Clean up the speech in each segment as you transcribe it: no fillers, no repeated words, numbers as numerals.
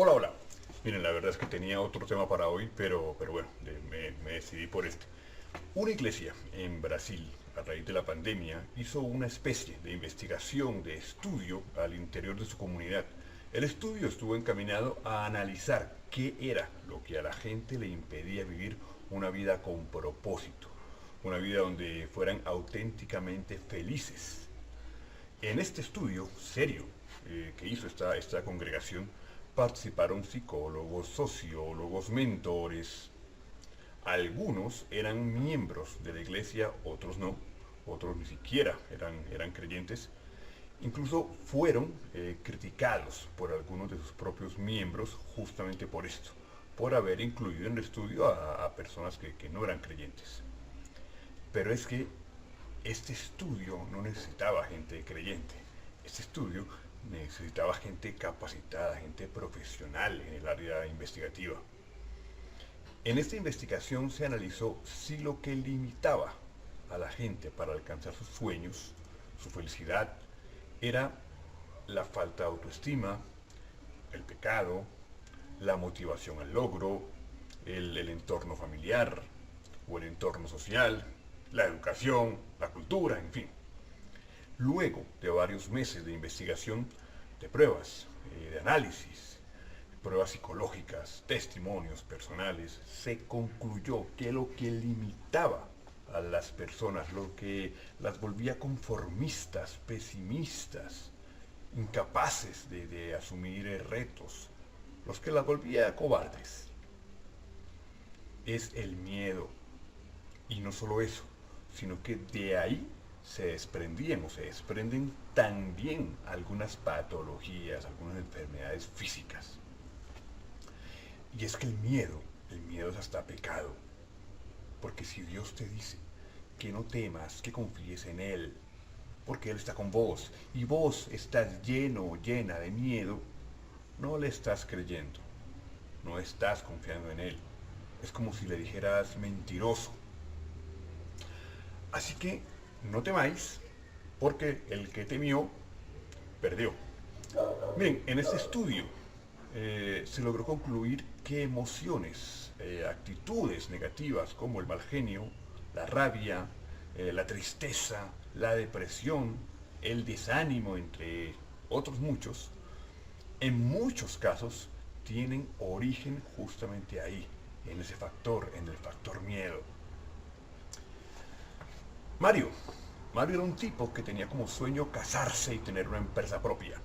Hola, hola. Miren, la verdad es que tenía otro tema para hoy, pero bueno, me decidí por este. Una iglesia en Brasil, a raíz de la pandemia, hizo una especie de investigación, de estudio al interior de su comunidad. El estudio estuvo encaminado a analizar qué era lo que a la gente le impedía vivir una vida con propósito, una vida donde fueran auténticamente felices. En este estudio serio que hizo esta congregación participaron psicólogos, sociólogos, mentores. Algunos eran miembros de la iglesia, otros no, otros ni siquiera eran creyentes. Incluso fueron criticados por algunos de sus propios miembros justamente por esto, por haber incluido en el estudio a personas que no eran creyentes. Pero es que este estudio no necesitaba gente creyente. Este estudio necesitaba gente capacitada, gente profesional en el área investigativa. En esta investigación se analizó si lo que limitaba a la gente para alcanzar sus sueños, su felicidad, era la falta de autoestima, el pecado, la motivación al logro, el entorno familiar o el entorno social, la educación, la cultura, en fin. Luego de varios meses de investigación, de pruebas, de análisis, pruebas psicológicas, testimonios personales, se concluyó que lo que limitaba a las personas, lo que las volvía conformistas, pesimistas, incapaces de asumir retos, los que las volvía cobardes, es el miedo. Y no solo eso, sino que de ahí se desprendían o se desprenden también algunas patologías, algunas enfermedades físicas. Y es que el miedo es hasta pecado. Porque si Dios te dice que no temas, que confíes en Él, porque Él está con vos, y vos estás lleno o llena de miedo, no le estás creyendo, no estás confiando en Él. Es como si le dijeras mentiroso. Así que no temáis, porque el que temió, perdió. Miren, en este estudio se logró concluir que emociones, actitudes negativas como el mal genio, la rabia, la tristeza, la depresión, el desánimo, entre otros muchos, en muchos casos tienen origen justamente ahí, en ese factor, en el factor miedo. Mario. Mario era un tipo que tenía como sueño casarse y tener una empresa propia.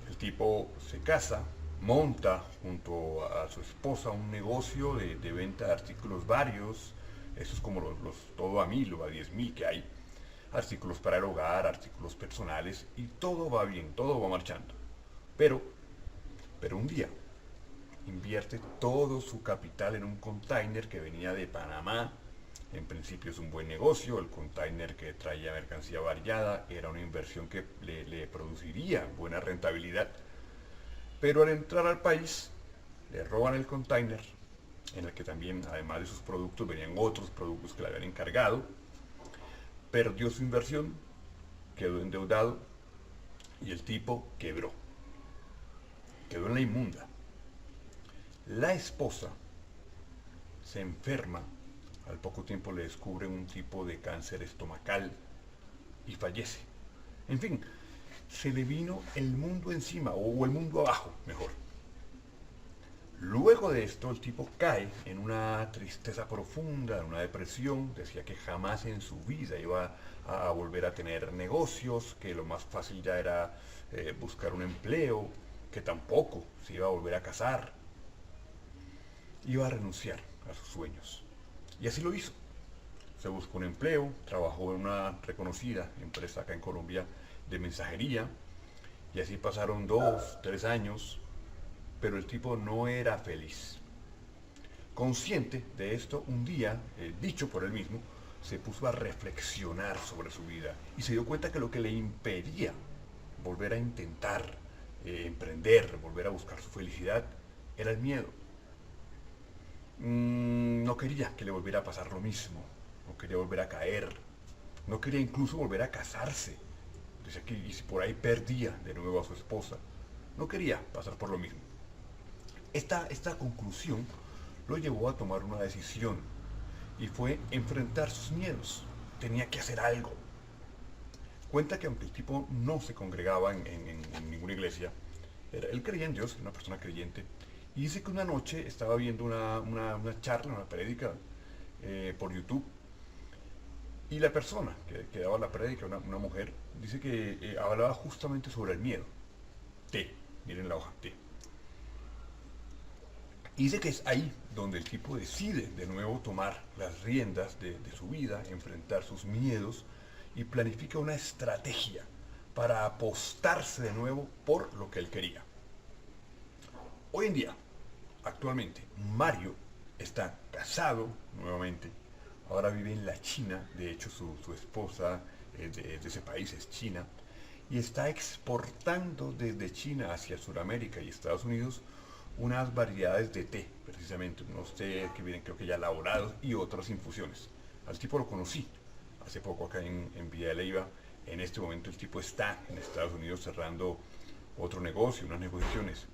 El tipo se casa, monta junto a su esposa un negocio de venta de artículos varios. Eso es como los todo a 1000 o a 10.000 que hay. Artículos para el hogar, artículos personales y todo va bien, todo va marchando. Pero, pero un día invierte todo su capital en un container que venía de Panamá. En principio es un buen negocio, el container que traía mercancía variada era una inversión que le produciría buena rentabilidad. Pero al entrar al país, le roban el container, en el que también, además de sus productos, venían otros productos que le habían encargado. Perdió su inversión, quedó endeudado y el tipo quebró. Quedó en la inmunda. La esposa se enferma, al poco tiempo le descubren un tipo de cáncer estomacal y fallece. En fin, se le vino el mundo encima, o el mundo abajo, mejor. Luego de esto, el tipo cae en una tristeza profunda, en una depresión. Decía que jamás en su vida iba a volver a tener negocios, que lo más fácil ya era buscar un empleo, que tampoco se iba a volver a casar. Iba a renunciar a sus sueños. Y así lo hizo. Se buscó un empleo, trabajó en una reconocida empresa acá en Colombia de mensajería, y así pasaron 2, 3 años, pero el tipo no era feliz. Consciente de esto, un día, dicho por él mismo, se puso a reflexionar sobre su vida y se dio cuenta que lo que le impedía volver a intentar emprender, volver a buscar su felicidad, era el miedo. No quería que le volviera a pasar lo mismo, no quería volver a caer, no quería incluso volver a casarse. Decía que y si por ahí perdía de nuevo a su esposa, no quería pasar por lo mismo. Esta conclusión lo llevó a tomar una decisión y fue enfrentar sus miedos. Tenía que hacer algo. Cuenta que aunque el tipo no se congregaba en ninguna iglesia, él creía en Dios, una persona creyente, y dice que una noche estaba viendo una charla, una prédica por YouTube, y la persona que daba la prédica, una mujer, dice que hablaba justamente sobre el miedo. T, miren la hoja, T. Y dice que es ahí donde el tipo decide de nuevo tomar las riendas de su vida, enfrentar sus miedos y planifica una estrategia para apostarse de nuevo por lo que él quería. Hoy en día, actualmente, Mario está casado nuevamente. Ahora vive en la China, de hecho su esposa es de ese país, es china, y está exportando desde China hacia Sudamérica y Estados Unidos unas variedades de té, precisamente, unos té que vienen creo que ya elaborados y otras infusiones. Al tipo lo conocí hace poco acá en Villa de Leyva. En este momento el tipo está en Estados Unidos cerrando otro negocio, unas negociaciones.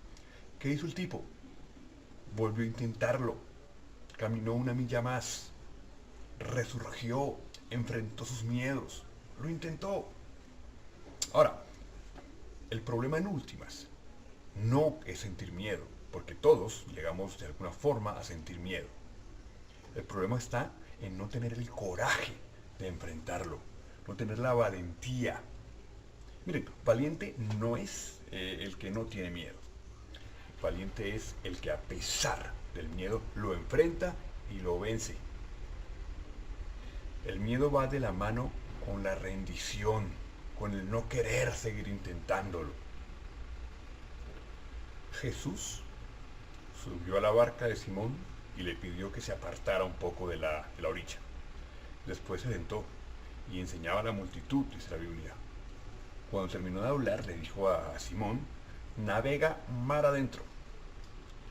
¿Qué hizo el tipo? Volvió a intentarlo, caminó una milla más, resurgió, enfrentó sus miedos, lo intentó. Ahora, el problema en últimas no es sentir miedo, porque todos llegamos de alguna forma a sentir miedo. El problema está en no tener el coraje de enfrentarlo, no tener la valentía. Miren, valiente no es el que no tiene miedo. Valiente es el que a pesar del miedo lo enfrenta y lo vence. El miedo va de la mano con la rendición, con el no querer seguir intentándolo. Jesús subió a la barca de Simón y le pidió que se apartara un poco de la orilla. Después se sentó y enseñaba a la multitud, dice la Biblia. Cuando terminó de hablar, le dijo a Simón: navega mar adentro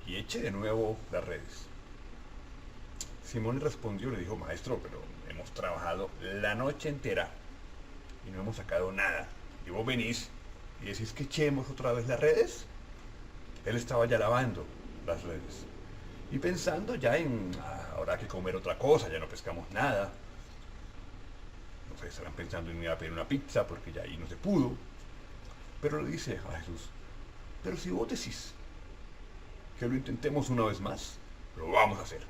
y eche de nuevo las redes. Simón le respondió, le dijo: maestro, pero hemos trabajado la noche entera y no hemos sacado nada. Y vos venís y decís que echemos otra vez las redes. Él estaba ya lavando las redes y pensando ya en habrá que comer otra cosa, ya no pescamos nada. No sé, estarán pensando en ir a pedir una pizza porque ya ahí no se pudo. Pero le dice a Jesús: pero si vos decís que lo intentemos una vez más, lo vamos a hacer.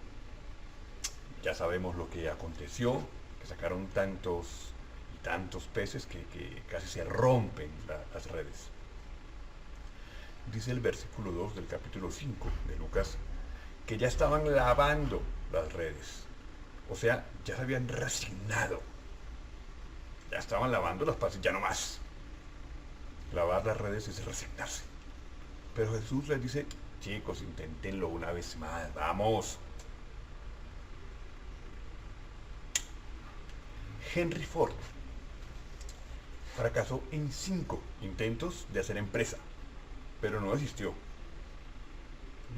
Ya sabemos lo que aconteció, que sacaron tantos y tantos peces que casi se rompen las redes. Dice el versículo 2 del capítulo 5 de Lucas que ya estaban lavando las redes. O sea, ya se habían resignado. Ya estaban lavando las paces, ya no más. Lavar las redes es resignarse. Pero Jesús les dice: chicos, inténtenlo una vez más, vamos. Henry Ford fracasó en 5 intentos de hacer empresa, pero no desistió.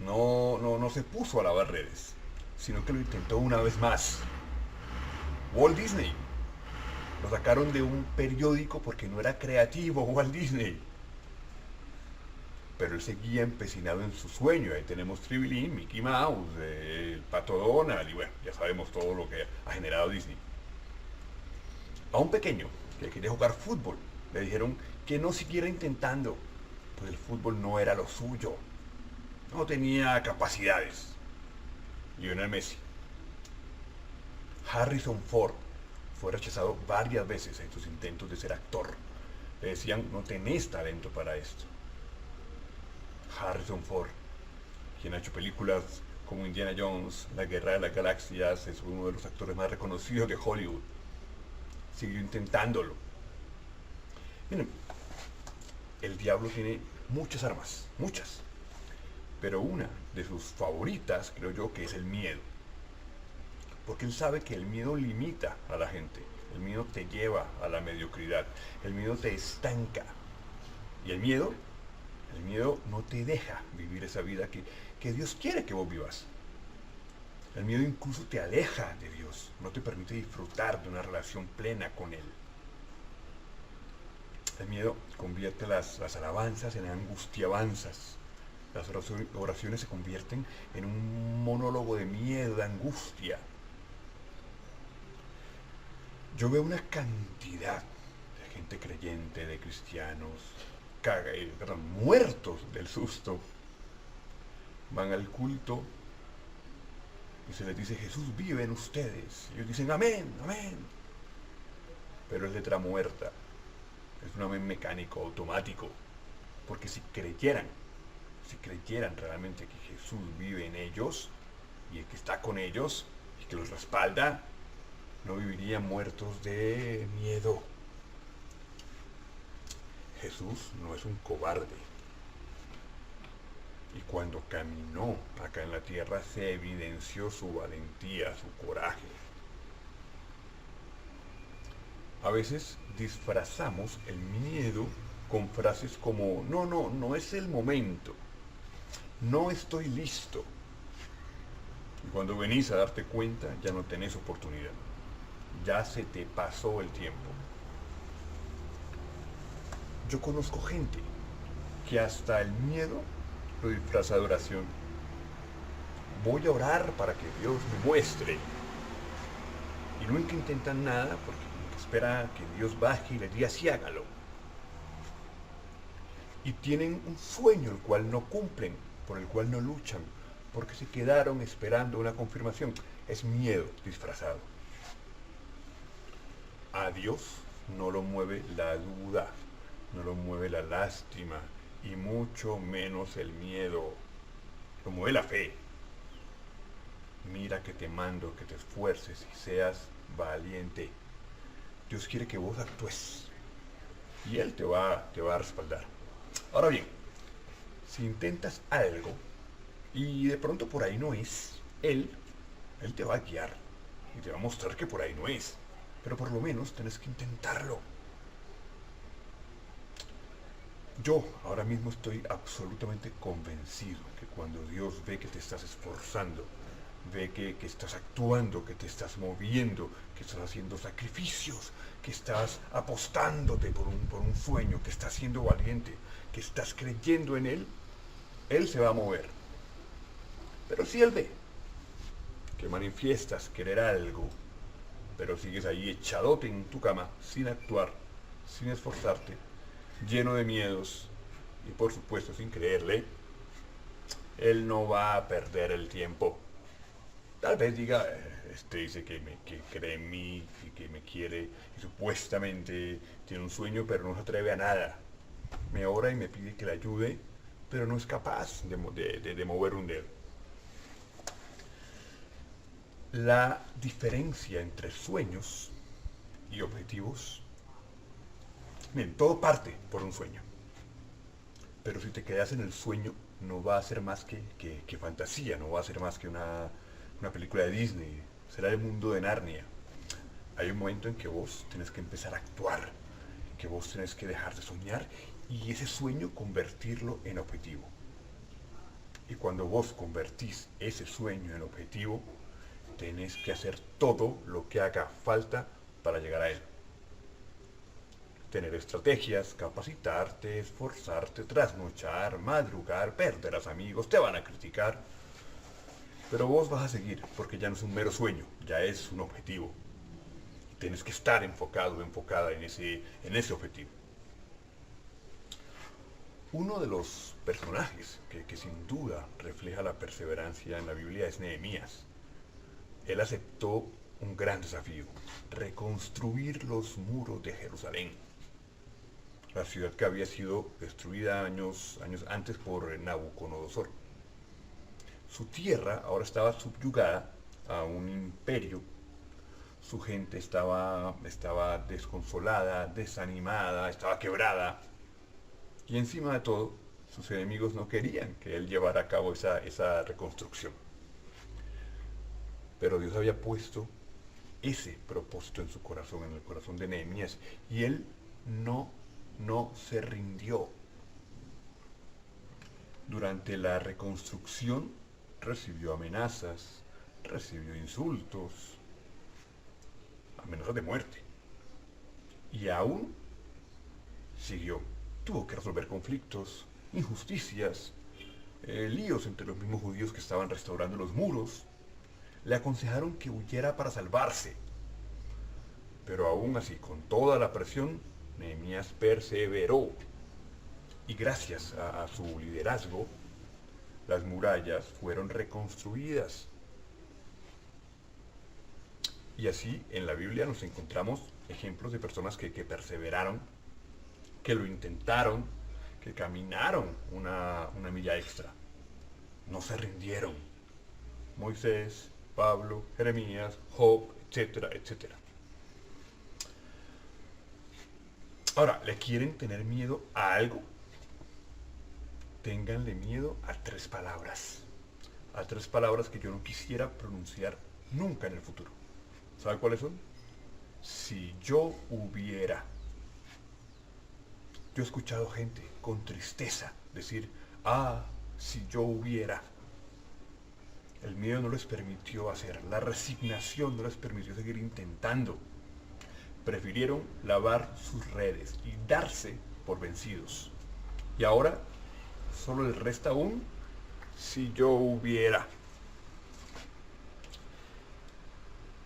No se puso a lavar redes, sino que lo intentó una vez más. Walt Disney lo sacaron de un periódico porque no era creativo, Walt Disney. Pero él seguía empecinado en su sueño. Ahí tenemos Tribilín, Mickey Mouse, el Pato Donald, y bueno, ya sabemos todo lo que ha generado Disney. A un pequeño que quería jugar fútbol le dijeron que no siguiera intentando, pues el fútbol no era lo suyo, no tenía capacidades. Lionel Messi. Harrison Ford fue rechazado varias veces en sus intentos de ser actor. Le decían: no tenés talento para esto. Harrison Ford, quien ha hecho películas como Indiana Jones, La Guerra de las Galaxias, es uno de los actores más reconocidos de Hollywood, siguió intentándolo. Miren, el diablo tiene muchas armas, muchas, pero una de sus favoritas creo yo que es el miedo, porque él sabe que el miedo limita a la gente, el miedo te lleva a la mediocridad, el miedo te estanca, y el miedo no te deja vivir esa vida que Dios quiere que vos vivas. El miedo incluso te aleja de Dios, no te permite disfrutar de una relación plena con Él. El miedo convierte las alabanzas en angustiabanzas, Las oraciones se convierten en un monólogo de miedo, de angustia. Yo veo una cantidad de gente creyente, de cristianos, muertos del susto. Van al culto y se les dice, Jesús vive en ustedes. Y ellos dicen, amén, amén. Pero es letra muerta, es un amén mecánico, automático. Porque si creyeran realmente que Jesús vive en ellos y que está con ellos y que los respalda, no vivirían muertos de miedo. Jesús no es un cobarde. Y cuando caminó acá en la tierra se evidenció su valentía, su coraje. A veces disfrazamos el miedo con frases como, no es el momento, no estoy listo. Y cuando venís a darte cuenta, ya no tenés oportunidad. Ya se te pasó el tiempo. Yo conozco gente que hasta el miedo lo disfraza de oración. Voy a orar para que Dios me muestre. Y nunca intentan nada porque espera que Dios baje y les diga sí, hágalo. Y tienen un sueño el cual no cumplen, por el cual no luchan, porque se quedaron esperando una confirmación. Es miedo disfrazado. A Dios no lo mueve la duda, no lo mueve la lástima y mucho menos el miedo. Lo mueve la fe. Mira que te mando que te esfuerces y seas valiente. Dios quiere que vos actúes y Él te va a respaldar. Ahora bien, si intentas algo y de pronto por ahí no es, Él te va a guiar y te va a mostrar que por ahí no es. Pero por lo menos tenés que intentarlo. Yo ahora mismo estoy absolutamente convencido que cuando Dios ve que te estás esforzando, ve que estás actuando, que te estás moviendo, que estás haciendo sacrificios, que estás apostándote por un sueño, que estás siendo valiente, que estás creyendo en Él se va a mover. Pero si Él ve que manifiestas querer algo, pero sigues ahí echadote en tu cama, sin actuar, sin esforzarte, lleno de miedos y por supuesto sin creerle, Él no va a perder el tiempo. Tal vez diga, este dice que cree en mí y que me quiere y supuestamente tiene un sueño, pero no se atreve a nada. Me ora y me pide que le ayude, pero no es capaz de mover un dedo. La diferencia entre sueños y objetivos, miren, todo parte por un sueño. Pero si te quedas en el sueño, no va a ser más que fantasía, no va a ser más que una película de Disney, será el mundo de Narnia. Hay un momento en que vos tenés que empezar a actuar, que vos tenés que dejar de soñar y ese sueño convertirlo en objetivo. Y cuando vos convertís ese sueño en objetivo, tenés que hacer todo lo que haga falta para llegar a él. Tener estrategias, capacitarte, esforzarte, trasnochar, madrugar, perderás amigos, te van a criticar. Pero vos vas a seguir, porque ya no es un mero sueño, ya es un objetivo. Tienes que estar enfocado, enfocada en ese objetivo. Uno de los personajes que sin duda refleja la perseverancia en la Biblia es Nehemías. Él aceptó un gran desafío, reconstruir los muros de Jerusalén, la ciudad que había sido destruida años antes por Nabucodonosor. Su tierra ahora estaba subyugada a un imperio, su gente estaba desconsolada, desanimada, estaba quebrada, y encima de todo, sus enemigos no querían que él llevara a cabo esa reconstrucción. Pero Dios había puesto ese propósito en su corazón, en el corazón de Nehemías, y él no se rindió. Durante la reconstrucción recibió amenazas, recibió insultos, amenazas de muerte, y aún siguió. Tuvo que resolver conflictos, injusticias, líos entre los mismos judíos que estaban restaurando los muros, le aconsejaron que huyera para salvarse. Pero aún así, con toda la presión, Nehemías perseveró. Y gracias a su liderazgo, las murallas fueron reconstruidas. Y así en la Biblia nos encontramos ejemplos de personas que perseveraron, que lo intentaron, que caminaron una milla extra. No se rindieron. Moisés, Pablo, Jeremías, Job, etcétera, etcétera. Ahora, ¿le quieren tener miedo a algo? Ténganle miedo a 3 palabras. A 3 palabras que yo no quisiera pronunciar nunca en el futuro. ¿Sabe cuáles son? Si yo hubiera. Yo he escuchado gente con tristeza decir, si yo hubiera. El miedo no les permitió hacer, la resignación no les permitió seguir intentando. Prefirieron lavar sus redes y darse por vencidos. Y ahora solo les resta un si yo hubiera.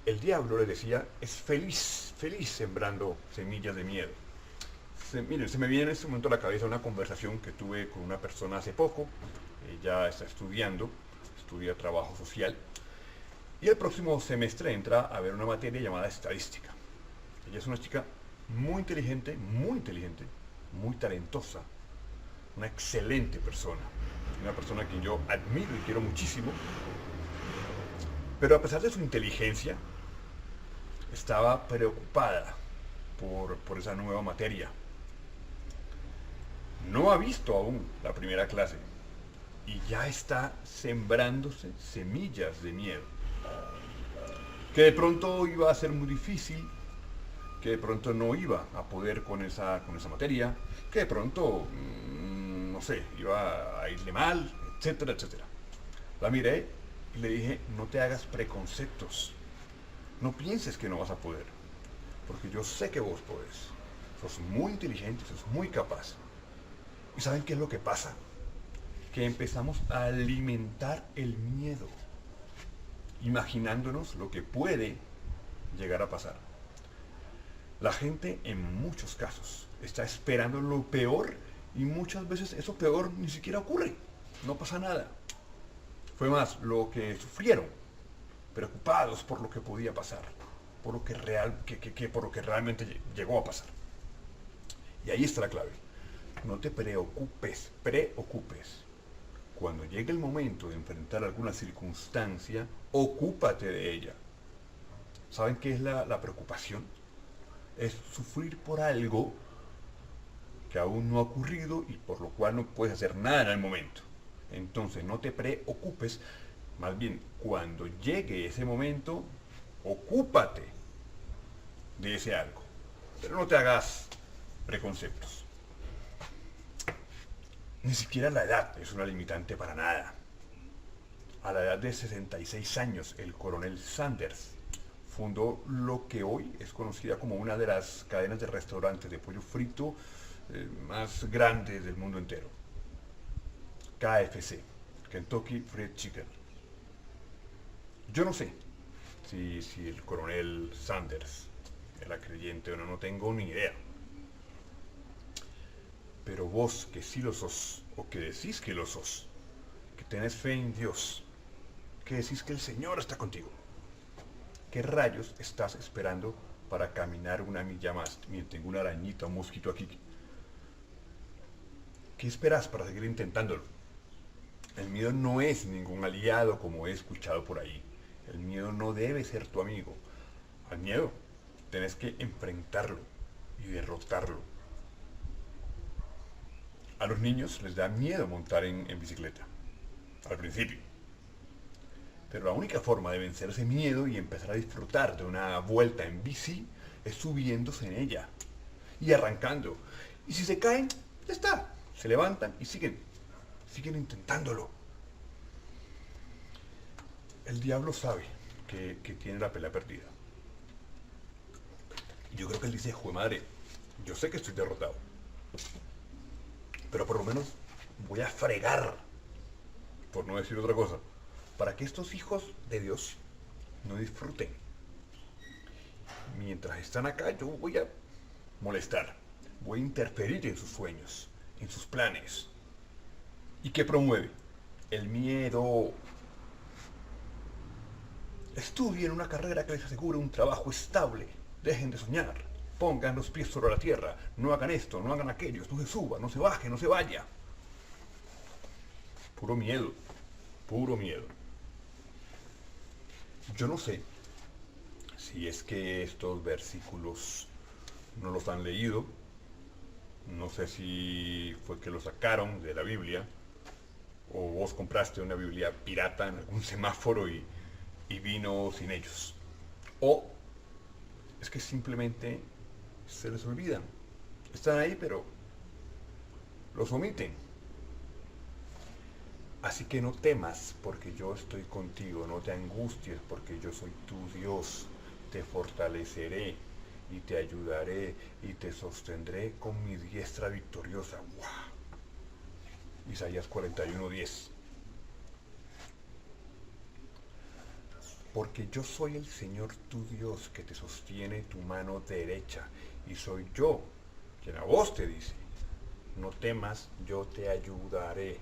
El diablo, les decía, es feliz sembrando semillas de miedo. Miren, se me viene en este momento a la cabeza una conversación que tuve con una persona hace poco. Ella está estudia trabajo social, y el próximo semestre entra a ver una materia llamada estadística. Ella es una chica muy inteligente, muy talentosa, una excelente persona, una persona a quien yo admiro y quiero muchísimo, pero a pesar de su inteligencia, estaba preocupada por esa nueva materia. No ha visto aún la primera clase y ya está sembrándose semillas de miedo. Que de pronto iba a ser muy difícil, que de pronto no iba a poder con esa materia, que de pronto, no sé, iba a irle mal, etcétera, etcétera. La miré y le dije, no te hagas preconceptos, no pienses que no vas a poder, porque yo sé que vos podés, sos muy inteligente, sos muy capaz. ¿Y saben qué es lo que pasa? Que empezamos a alimentar el miedo, imaginándonos lo que puede llegar a pasar. La gente en muchos casos está esperando lo peor y muchas veces eso peor ni siquiera ocurre, no pasa nada. Fue más lo que sufrieron, preocupados por lo que podía pasar, por lo que, por lo que realmente llegó a pasar. Y ahí está la clave. No te preocupes. Cuando llegue el momento de enfrentar alguna circunstancia, ocúpate de ella. ¿Saben qué es la preocupación? Es sufrir por algo que aún no ha ocurrido y por lo cual no puedes hacer nada en el momento. Entonces no te preocupes, más bien cuando llegue ese momento, ocúpate de ese algo. Pero no te hagas preconceptos. Ni siquiera la edad es una limitante para nada. A la edad de 66 años, el coronel Sanders fundó lo que hoy es conocida como una de las cadenas de restaurantes de pollo frito más grandes del mundo entero. KFC, Kentucky Fried Chicken. Yo no sé si el coronel Sanders era creyente o no, no tengo ni idea. Pero vos que sí lo sos, o que decís que lo sos, que tenés fe en Dios, que decís que el Señor está contigo, ¿qué rayos estás esperando para caminar una milla más? Miren, tengo una arañita, un mosquito aquí. ¿Qué esperas para seguir intentándolo? El miedo no es ningún aliado como he escuchado por ahí. El miedo no debe ser tu amigo. Al miedo tenés que enfrentarlo y derrotarlo. A los niños les da miedo montar en bicicleta, al principio. Pero la única forma de vencer ese miedo y empezar a disfrutar de una vuelta en bici es subiéndose en ella y arrancando. Y si se caen, ya está, se levantan y siguen intentándolo. El diablo sabe que tiene la pelea perdida. Yo creo que él dice, jue madre, yo sé que estoy derrotado, pero por lo menos voy a fregar por no decir otra cosa, para que estos hijos de Dios no disfruten. Mientras están acá, yo voy a molestar, voy a interferir en sus sueños, en sus planes. ¿Y qué promueve? El miedo. Estudien una carrera que les asegure un trabajo estable. Dejen de soñar. Pongan los pies sobre la tierra. No hagan esto, no hagan aquello. No se suba, no se baje, no se vaya. Puro miedo. Puro miedo. Yo no sé si es que estos versículos no los han leído. No sé si fue que los sacaron de la Biblia o vos compraste una Biblia pirata en algún semáforo y vino sin ellos. O es que simplemente se les olvidan. Están ahí, pero los omiten. Así que no temas, porque yo estoy contigo. No te angusties, porque yo soy tu Dios. Te fortaleceré y te ayudaré y te sostendré con mi diestra victoriosa. ¡Wow! Isaías 41:10. Porque yo soy el Señor tu Dios que te sostiene tu mano derecha, y soy yo quien a vos te dice, no temas, yo te ayudaré.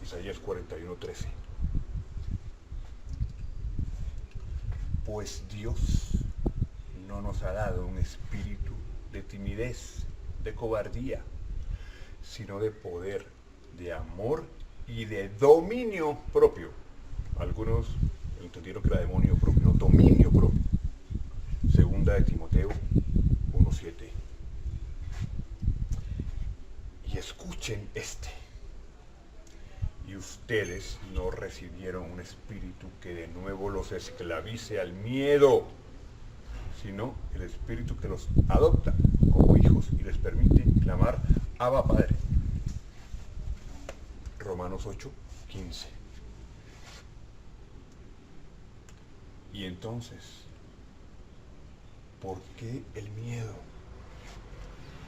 Isaías 41:13. Pues Dios no nos ha dado un espíritu de timidez, de cobardía, sino de poder, de amor y de dominio propio. Algunos entendieron que era demonio propio, no, dominio propio. Segunda de Timoteo 1:7. Y escuchen este. Y ustedes no recibieron un espíritu que de nuevo los esclavice al miedo, sino el espíritu que los adopta como hijos y les permite clamar Abba Padre. Romanos 8:15. Y entonces, ¿por qué el miedo?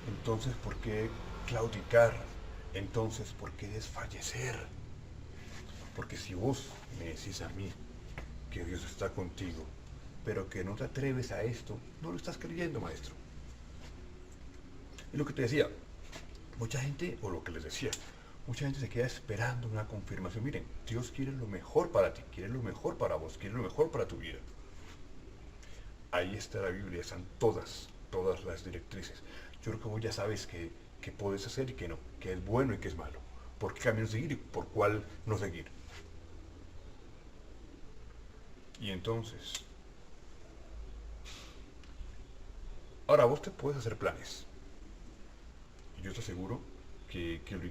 Entonces, ¿por qué claudicar? Entonces, ¿por qué desfallecer? Porque si vos me decís a mí que Dios está contigo, pero que no te atreves a esto, no lo estás creyendo, maestro. Y lo que te decía, mucha gente, o lo que les decía, mucha gente se queda esperando una confirmación. Miren, Dios quiere lo mejor para ti, quiere lo mejor para vos, quiere lo mejor para tu vida. Ahí está la Biblia, están todas las directrices. Yo creo que vos ya sabes que puedes hacer y que no, que es bueno y que es malo, por qué camino seguir y por cuál no seguir. Y entonces, ahora vos te puedes hacer planes. Y yo te aseguro que lo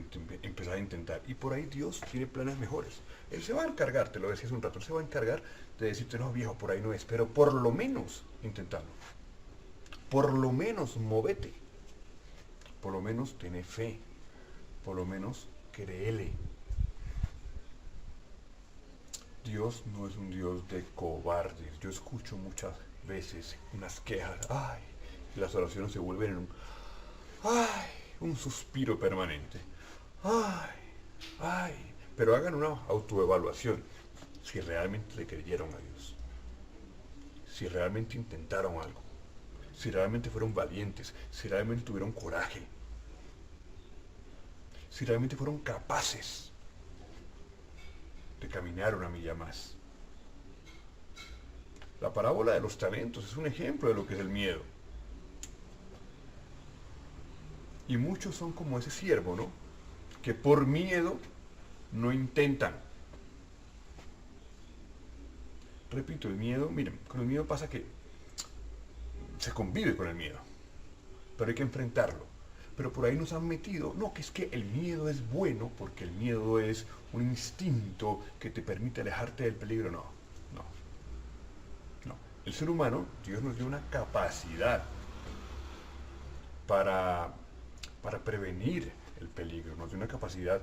empezás a intentar. Y por ahí Dios tiene planes mejores. Él se va a encargar, te lo decía hace un rato, Él se va a encargar de decirte, no viejo, por ahí no es, pero por lo menos intentalo. Por lo menos movete. Por lo menos ten fe. Por lo menos créele. Dios no es un Dios de cobardes. Yo escucho muchas veces unas quejas. Ay, y las oraciones se vuelven un suspiro permanente. Ay, ay. Pero hagan una autoevaluación. Si realmente le creyeron a Dios. Si realmente intentaron algo. Si realmente fueron valientes. Si realmente tuvieron coraje. Si realmente fueron capaces de caminar una milla más. La parábola de los talentos es un ejemplo de lo que es el miedo. Y muchos son como ese siervo, ¿no? Que por miedo no intentan. Repito, el miedo, miren, con el miedo pasa que se convive con el miedo, pero hay que enfrentarlo. Pero por ahí nos han metido, no, que es que el miedo es bueno, porque el miedo es un instinto que te permite alejarte del peligro. No. El ser humano, Dios nos dio una capacidad para prevenir el peligro, nos dio una capacidad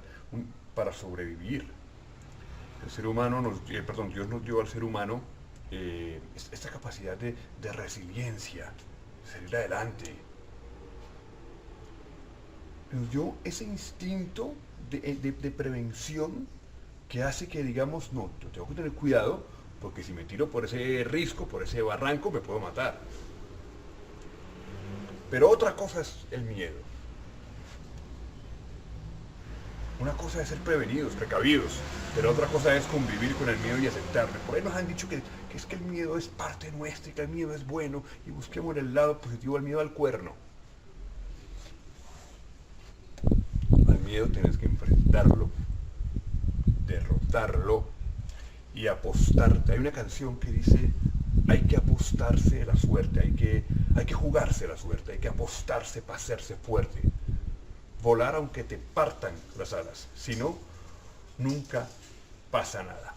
para sobrevivir. El ser humano Dios nos dio al ser humano esta capacidad de resiliencia, de salir adelante. Nos dio ese instinto de prevención que hace que digamos, no, yo tengo que tener cuidado porque si me tiro por ese risco, por ese barranco, me puedo matar. Pero otra cosa es el miedo. Una cosa es ser prevenidos, precavidos, pero otra cosa es convivir con el miedo y aceptarlo. Por ahí nos han dicho que es que el miedo es parte nuestra y que el miedo es bueno y busquemos el lado positivo al miedo al cuerno. Al miedo tienes que enfrentarlo, derrotarlo y apostarte. Hay una canción que dice, hay que apostarse la suerte, hay que jugarse la suerte, hay que apostarse para hacerse fuerte. Volar aunque te partan las alas, si no, nunca pasa nada.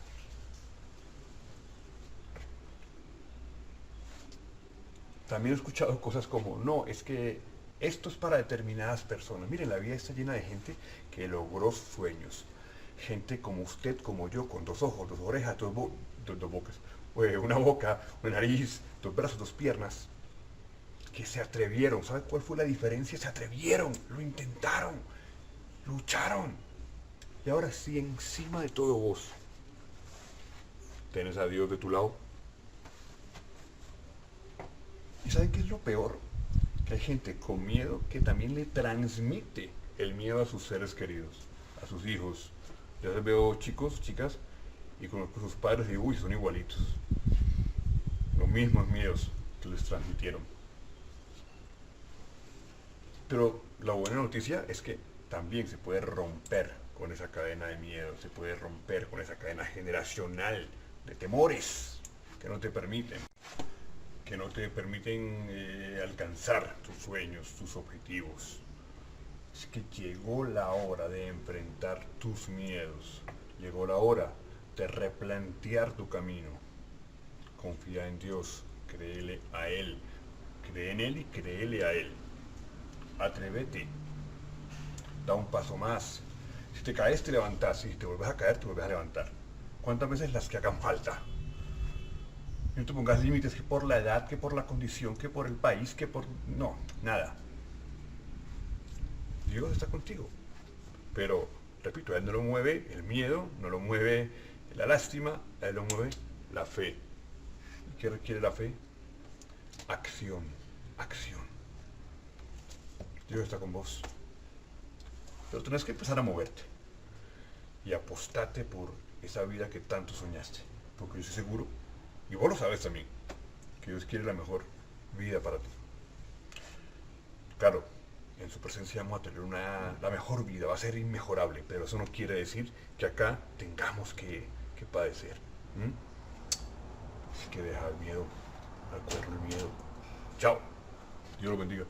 También he escuchado cosas como, no, es que esto es para determinadas personas. Miren, la vida está llena de gente que logró sueños. Gente como usted, como yo, con dos ojos, dos orejas, dos bocas, una boca, una nariz, dos brazos, dos piernas, que se atrevieron. ¿Sabe cuál fue la diferencia? Se atrevieron, lo intentaron, lucharon. Y ahora sí, encima de todo vos, tenés a Dios de tu lado. ¿Y saben qué es lo peor? Que hay gente con miedo que también le transmite el miedo a sus seres queridos, a sus hijos. Yo les veo chicos, chicas, y conozco a sus padres y digo, uy, son igualitos. Los mismos miedos que les transmitieron. Pero la buena noticia es que también se puede romper con esa cadena de miedo, se puede romper con esa cadena generacional de temores que no te permiten alcanzar tus sueños, tus objetivos. Es que llegó la hora de enfrentar tus miedos, llegó la hora de replantear tu camino. Confía en Dios, créele a Él, cree en Él y créele a Él. Atrévete, da un paso más. Si te caes, te levantas, si te vuelves a caer, te vuelves a levantar. ¿Cuántas veces las que hagan falta? No te pongas límites que por la edad, que por la condición, que por el país, que por... No, nada. Dios está contigo. Pero, repito, a Él no lo mueve el miedo, no lo mueve la lástima, a Él lo mueve la fe. ¿Y qué requiere la fe? Acción, acción. Dios está con vos. Pero tenés que empezar a moverte. Y apostate por esa vida que tanto soñaste. Porque yo estoy seguro, y vos lo sabes también, que Dios quiere la mejor vida para ti. Claro, en su presencia vamos a tener la mejor vida, va a ser inmejorable, pero eso no quiere decir que acá tengamos que padecer. Así que deja el miedo, al cuerno el miedo. Chao, Dios lo bendiga.